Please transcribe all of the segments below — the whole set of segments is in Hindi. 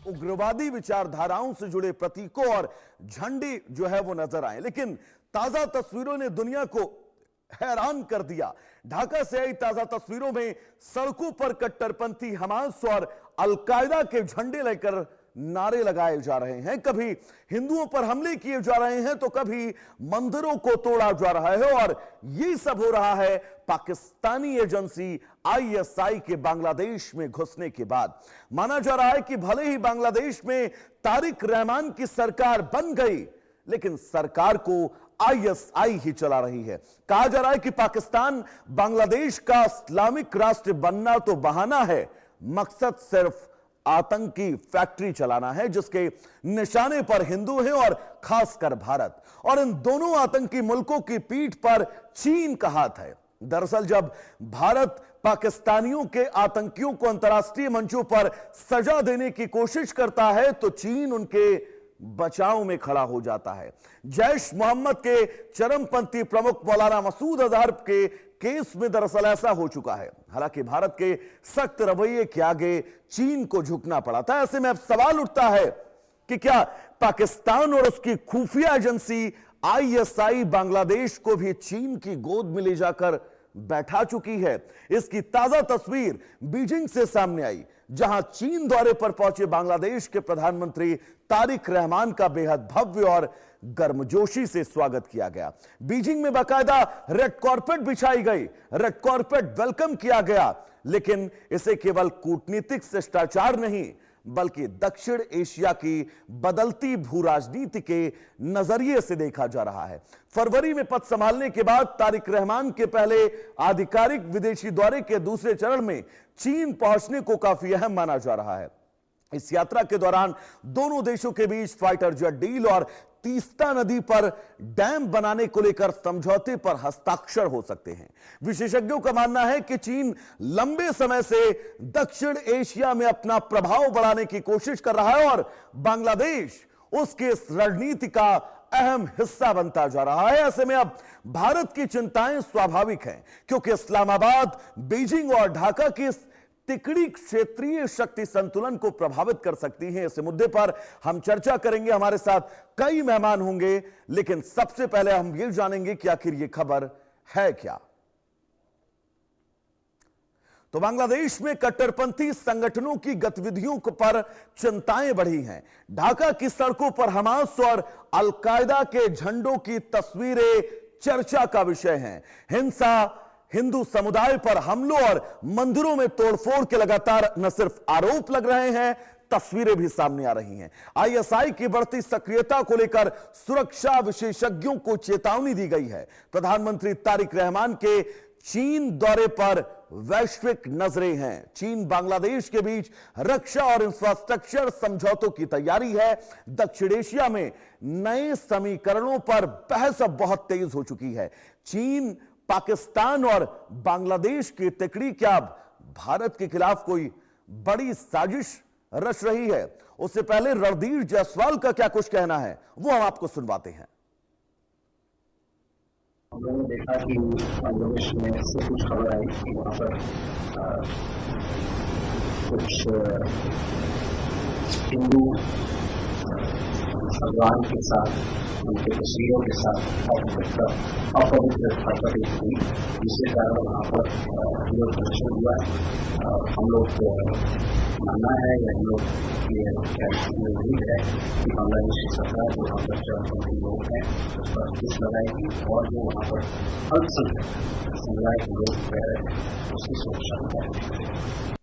उग्रवादी विचारधाराओं से जुड़े प्रतीकों और झंडे जो है वो नजर आए। लेकिन ताजा तस्वीरों ने दुनिया को हैरान कर दिया। ढाका से आई ताजा तस्वीरों में सड़कों पर कट्टरपंथी हमास और अलकायदा के झंडे लेकर नारे लगाए जा रहे हैं। कभी हिंदुओं पर हमले किए जा रहे हैं तो कभी मंदिरों को तोड़ा जा रहा है, और ये सब हो रहा है पाकिस्तानी एजेंसी आईएसआई के बांग्लादेश में घुसने के बाद। माना जा रहा है कि भले ही बांग्लादेश में तारिक रहमान की सरकार बन गई, लेकिन सरकार को आईएसआई ही चला रही है। कहा जा रहा है कि पाकिस्तान बांग्लादेश का इस्लामिक राष्ट्र बनना तो बहाना है, मकसद सिर्फ आतंकी फैक्ट्री चलाना है जिसके निशाने पर हिंदू हैं और खासकर भारत। और इन दोनों आतंकी मुल्कों की पीठ पर चीन का हाथ है। दरअसल जब भारत पाकिस्तानियों के आतंकियों को अंतर्राष्ट्रीय मंचों पर सजा देने की कोशिश करता है तो चीन उनके बचाव में खड़ा हो जाता है। जैश मोहम्मद के चरमपंथी प्रमुख मौलाना मसूद अजहर के केस में दरअसल ऐसा हो चुका है। हालांकि भारत के सख्त रवैये के आगे चीन को झुकना पड़ा था। ऐसे में अब सवाल उठता है कि क्या पाकिस्तान और उसकी खुफिया एजेंसी आईएसआई बांग्लादेश को भी चीन की गोद में ले जाकर बैठा चुकी है। इसकी ताजा तस्वीर बीजिंग से सामने आई, जहां चीन दौरे पर पहुंचे बांग्लादेश के प्रधानमंत्री तारिक रहमान का बेहद भव्य और गर्मजोशी से स्वागत किया गया। बीजिंग में बाकायदा रेड कॉर्पेट बिछाई गई, रेड कॉर्पेट वेलकम किया गया। लेकिन इसे केवल कूटनीतिक शिष्टाचार नहीं बल्कि दक्षिण एशिया की बदलती भू राजनीति के नजरिए से देखा जा रहा है। फरवरी में पद संभालने के बाद तारिक रहमान के पहले आधिकारिक विदेशी दौरे के दूसरे चरण में चीन पहुंचने को काफी अहम माना जा रहा है। इस यात्रा के दौरान दोनों देशों के बीच फाइटर जेट डील और तीस्ता नदी पर डैम बनाने को लेकर समझौते पर हस्ताक्षर हो सकते हैं। विशेषज्ञों का मानना है कि चीन लंबे समय से दक्षिण एशिया में अपना प्रभाव बढ़ाने की कोशिश कर रहा है और बांग्लादेश उसके इस रणनीति का अहम हिस्सा बनता जा रहा है। ऐसे में अब भारत की चिंताएं स्वाभाविक हैं, क्योंकि इस्लामाबाद, बीजिंग और ढाका की तिकड़ी क्षेत्रीय शक्ति संतुलन को प्रभावित कर सकती है। इस मुद्दे पर हम चर्चा करेंगे। हमारे साथ कई मेहमान होंगे, लेकिन सबसे पहले हम ये जानेंगे कि आखिर ये खबर है क्या। तो बांग्लादेश में कट्टरपंथी संगठनों की गतिविधियों पर चिंताएं बढ़ी हैं। ढाका की सड़कों पर हमास और अलकायदा के झंडों की तस्वीरें चर्चा का विषय हैं। हिंसा, हिंदू समुदाय पर हमलों और मंदिरों में तोड़फोड़ के लगातार न सिर्फ आरोप लग रहे हैं, तस्वीरें भी सामने आ रही हैं। आईएसआई की बढ़ती सक्रियता को लेकर सुरक्षा विशेषज्ञों को चेतावनी दी गई है। प्रधानमंत्री तारिक रहमान के चीन दौरे पर वैश्विक नजरें हैं। चीन बांग्लादेश के बीच रक्षा और इंफ्रास्ट्रक्चर समझौतों की तैयारी है। दक्षिण एशिया में नए समीकरणों पर बहस अब बहुत तेज हो चुकी है। चीन, पाकिस्तान और बांग्लादेश की तिकड़ी क्या भारत के खिलाफ कोई बड़ी साजिश रच रही है? उससे पहले रणधीर जायसवाल का क्या कुछ कहना है, वो हम आपको सुनवाते हैं। हम लोगों ने देखा कि बांग्लादेश में से कुछ खबर आई कि वहाँ पर कुछ हिंदू भगवान के साथ, उनके तस्वीरों के साथ अपवित्र हरकतें हुई, जिसके कारण वहाँ पर विरोध प्रदर्शन हुआ है। हम लोग मानना है या हम लोग ये उम्मीद है कि बांग्लादेश की सरकार जो वहाँ पर चरमपंथी लोग हैं उस पर अंकुश लगाएगी और जो वहाँ पर अल्पसंख्यक समुदाय के लोग रह रहे हैं उसकी सुरक्षा करेगी।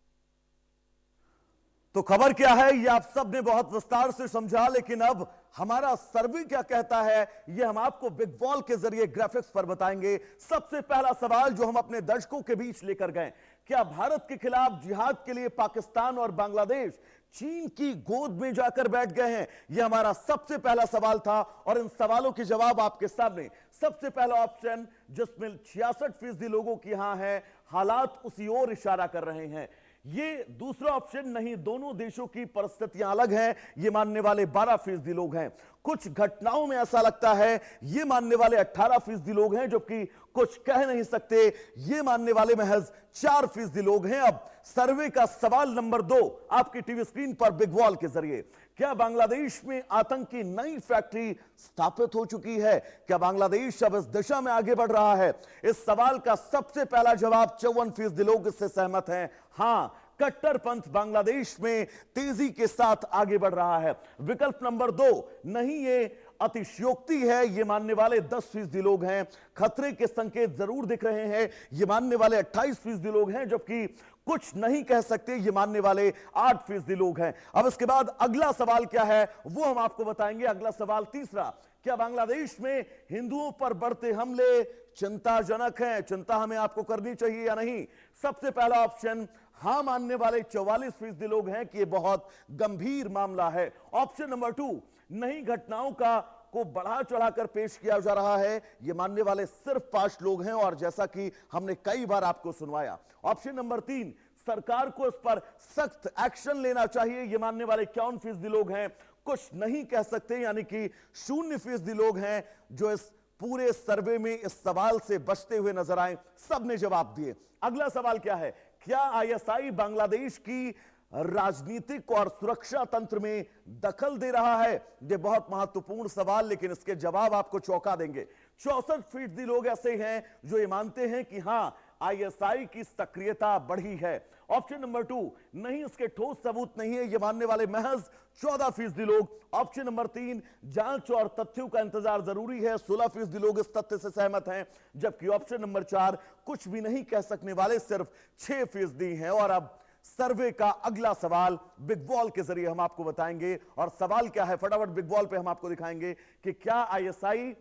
तो खबर क्या है ये आप सब ने बहुत विस्तार से समझा, लेकिन अब हमारा सर्वे क्या कहता है ये हम आपको बिग वॉल के जरिए ग्राफिक्स पर बताएंगे। सबसे पहला सवाल जो हम अपने दर्शकों के बीच लेकर गए, क्या भारत के खिलाफ जिहाद के लिए पाकिस्तान और बांग्लादेश चीन की गोद में जाकर बैठ गए हैं? यह हमारा सबसे पहला सवाल था और इन सवालों के जवाब आपके सामने। सबसे पहला ऑप्शन जिसमें 66% लोगों की यहां है, हालात उसी ओर इशारा कर रहे हैं। ये दूसरा ऑप्शन नहीं, दोनों देशों की परिस्थितियां अलग हैं, ये मानने वाले 12% लोग हैं। कुछ घटनाओं में ऐसा लगता है ये मानने वाले 18% लोग हैं, जबकि कुछ कह नहीं सकते ये मानने वाले महज 4% लोग हैं। अब सर्वे का सवाल नंबर 2 आपकी टीवी स्क्रीन पर बिग वॉल के जरिए, क्या बांग्लादेश में आतंक की नई फैक्ट्री स्थापित हो चुकी है? क्या बांग्लादेश अब इस दिशा में आगे बढ़ रहा है? इस सवाल का सबसे पहला जवाब 54% लोग इससे सहमत हैं। हां, कट्टरपंथ बांग्लादेश में तेजी के साथ आगे बढ़ रहा है। विकल्प नंबर 2, नहीं ये अतिशयोक्ति है, ये मानने वाले 10% लोग हैं। खतरे के संकेत जरूर दिख रहे हैं, ये मानने वाले 28% लोग हैं, जबकि कुछ नहीं कह सकते ये मानने वाले 8% लोग हैं। अब इसके बाद अगला सवाल क्या है वो हम आपको बताएंगे। अगला सवाल तीसरा, क्या बांग्लादेश में हिंदुओं पर बढ़ते हमले चिंताजनक हैं? चिंता हमें आपको करनी चाहिए या नहीं? सबसे पहला ऑप्शन हां मानने वाले 44% लोग हैं कि यह बहुत गंभीर मामला है। ऑप्शन नंबर 2, नहीं घटनाओं को बढ़ा चढ़ाकर पेश किया जा रहा है, यह मानने वाले सिर्फ 5 लोग हैं, और जैसा कि हमने कई बार आपको सुनवाया। ऑप्शन नंबर 3, सरकार को इस पर सख्त एक्शन लेना चाहिए, यह मानने वाले 51% लोग हैं। कुछ नहीं कह सकते यानी कि 0% लोग हैं जो इस पूरे सर्वे में इस सवाल से बचते हुए नजर आए। सबने जवाब दिए। अगला सवाल क्या है, क्या आईएसआई बांग्लादेश की राजनीतिक और सुरक्षा तंत्र में दखल दे रहा है? यह बहुत महत्वपूर्ण सवाल, लेकिन इसके जवाब आपको चौंका देंगे। 64% लोग ऐसे हैं जो ये मानते हैं कि हां आईएसआई की सक्रियता बढ़ी है। ऑप्शन नंबर 2, नहीं इसके ठोस सबूत नहीं है, यह मानने वाले महज 14% लोग। ऑप्शन नंबर 3, जांच और तथ्यों का इंतजार जरूरी है, 16% लोग इस तथ्य से सहमत हैं, जबकि ऑप्शन नंबर 4, कुछ भी नहीं कह सकने वाले सिर्फ 6% हैं। और अब सर्वे का अगला सवाल बिग वॉल के जरिए हम आपको बताएंगे, और सवाल क्या है फटाफट बिग वॉल पे हम आपको दिखाएंगे कि क्या आईएसआई,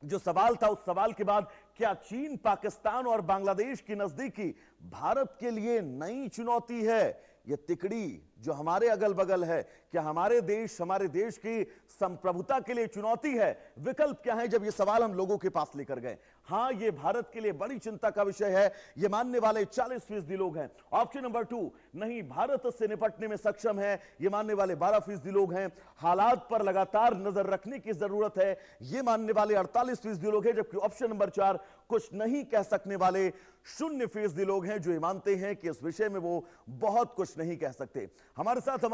जो सवाल था उस सवाल के बाद, क्या चीन, पाकिस्तान और बांग्लादेश की नजदीकी भारत के लिए नई चुनौती है? यह तिकड़ी जो हमारे अगल बगल है, क्या हमारे देश की संप्रभुता के लिए चुनौती है? विकल्प क्या है जब यह सवाल हम लोगों के पास लेकर गए? हां, यह भारत के लिए बड़ी चिंता का विषय है, यह मानने वाले 40% लोग हैं। ऑप्शन नंबर 2, नहीं भारत से निपटने में सक्षम है, यह मानने वाले 12% लोग हैं। हालात पर लगातार नजर रखने की जरूरत है, यह मानने वाले 48% लोग हैं, जबकि ऑप्शन नंबर 4, कुछ नहीं कह सकने वाले 0% लोग हैं जो ये मानते हैं कि इस विषय में वो बहुत कुछ नहीं कह सकते। हमारे साथ हमारे